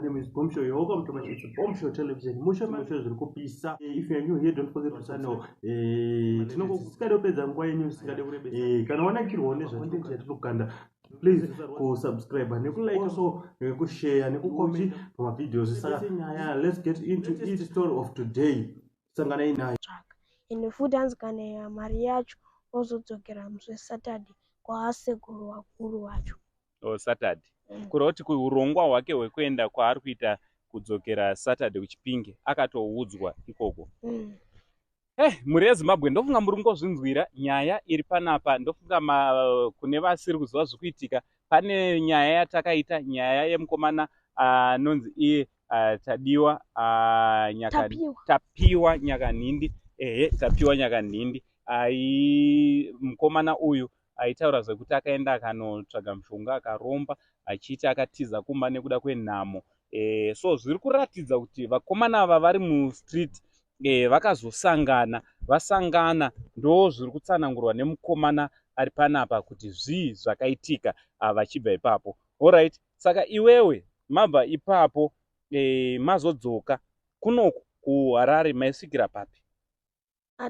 name is Bombshow. You're welcome to my Bombshow television. Musha masho zuri kupisa. If you're new here, don't forget to sign up. Tinokupedza nguva yenyu sikade kurebesa. Kana wanakirwa nezvatinenge yatinokanda, please kusubscribe nekulike also nekushare nekucomment pamavideos. Saka nyaya, let's get into each story of today. Sangana inayo. Ende futhi anzikane mari yacho ozodzokera musi Saturday kwaasekuru wakuru wacho. Saturday. Kuroti kuurongwa hwake hwekuenda kwaari kuita kudzokera Saturday kuChipinge akatoudzwa ikoko. Muri yeZimbabwe ndofunga muri kungozvinzwira nyaya iri panapa. Ndofunga kune vasiri kuziva zvikuitika pane nyaya yatakaita, nyaya yemukomana anonzi iye Tapiwa Nyakanhindi. Tapiwa Nyakanhindi. Mukomana uyu aitaura zvekuti akaenda akanotsvaga mushonga akaromba achiti akatiza kumba nekuda kwenhamo. So zviri kuratidza kuti vakomana ava vari mustreet vakazosangana, vasangana ndo zviri kutsanangurwa nemukomana ari panapa kuti zvii zvakaitika vachibva ipapo. Alright, saka iwewe mabva ipapo mazodzoka kunoku kuHarare maisvikira papi?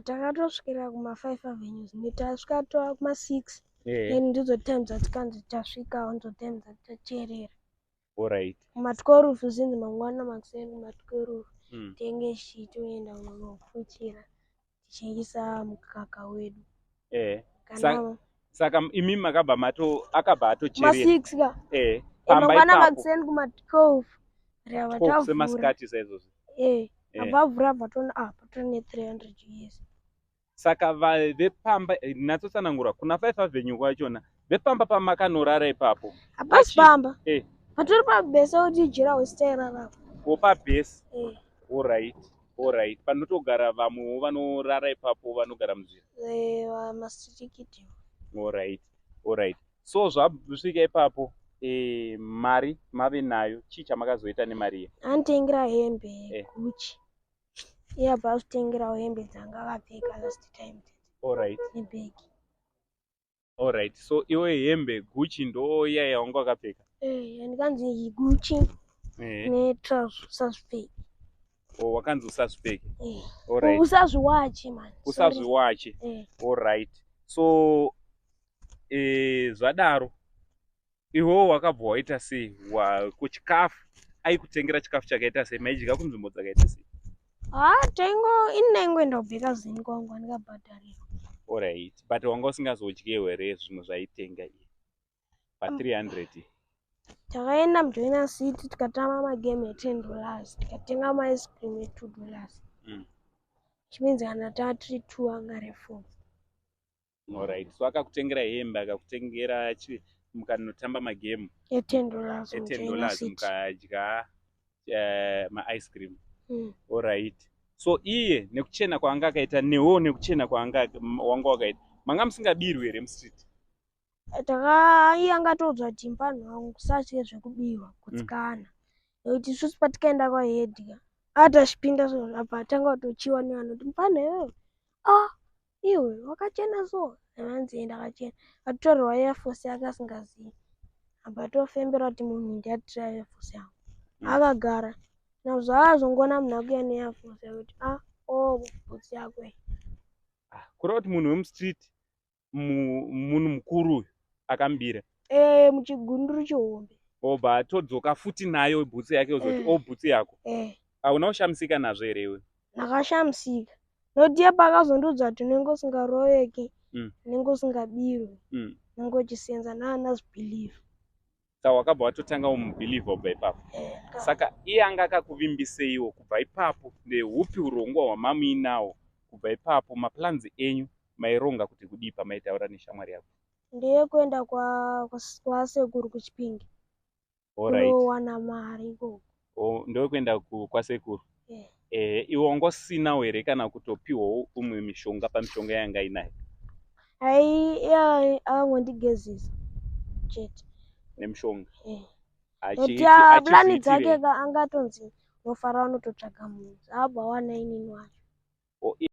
Takatosvikira kuma5 avenues tasvika kuma6 ndidzo time dzatikanzi tasvika ndidzo time dzatacherera. Alright. Kuma12 zinzi mangwana makuseni kuma12 tenge toenda kunofuchira tichengisa mukaka wedu. Saka imi makabva akabva atocherera kuma6 ka mangwana makuseni kuma12 rava semasikati saizvozvo. abavhura patona patone 300 years. Saka vepamba natsotsanangura kuna 5 avenue kwachona vepamba pamakanorara ipapo. Hapasi pamba. Patori pabhesi kuti jira westera rapo. Pabhesi. Alright. Panotogara vamwewo vanorara ipapo vanogara munzira. Mastrikiti. Alright. So zvasvika ipapo mari mave nayo, chii chamakazoita nemari ye? Anditengera hembe Gucci. Iye abva kutengerawo hembe dzanga akapfeka last time. Alright. Nebhegi. Alright. So iwe hembe Gucci ndo iya yaunga wakapfeka? Ndikanzi Gucci netrousers. Wakanzi usazvipfeke? Alright. Usazviwache man. Usazviwache. Alright. So zvadaro iwewo wakabva waita sei kuchikafu aikutengera chikafu chakaita sei? Maidya kunzvimbo dzakaita sei? Tengo inengoenda kubheka zini kwangu ndikabhadharirwa. Alright. But wanga usingazodye here zvimwe zvaitenga iye pa300? Takaenda mujoina city tikatama magame $10 tikatenga maice cream $2. Chimedzi kana tatiri 2 angare 4. Alright. So akakutengera hembe akakutengera mukanotamba magame $10 mukadya maice cream. Alright. So iye nekuchena kwaanga akaita newo nekuchena kwaanga wanga wakaita manga musingabirwi here mustreet? Iye angatodzwa kuti mpanhu wangu kusatye zvekubiwa kutsikana nekuti isusu patikaenda kwahedhika atachipinda apa atanga kutochiwa nevanhu kuti mpanhu iwewe iwe wakachena so anzi ndakachena atotorwa Air Force yake asingazivi apa atofembera kuti munhu ndiatira Air Force yangu akagara nazvaazongona munhu akuya neAir Force yakuti bhutsi yako kureva kuti munhu wemustreet munhu mukuru akambira muchigunduru chihombe obva atodzoka futi nayo bhutsi yake uzoti bhutsi yako hauna kushamisika nazvo here iwe? Ndakashamisika noti iye pakazondiudza kuti unenge usingaroveki unenge usingabirwi unenge uchisenza naanazibhilieve. Saka wakabva watotanga umubhilievha kubva ipapo. Saka iye anga akakuvimbiseiwo kubva ipapo neupi urongwa hwamamuinawo kubva ipapo? Maplans enyu maironga kuti kudii pamaitaura neshamwari yako? Ndeye kuenda kwasekuru kuChipinge kunowana mari ikoko. Ndewe kuenda kwasekuru? Iwe wanga usinawo here kana kutopiwawo umwe mishonga pamishonga yanga inayo? Akangondigezisa chete nemishonga. Plani dzake angatonzi nofara unototsvaga munhu abva wana inini wacho.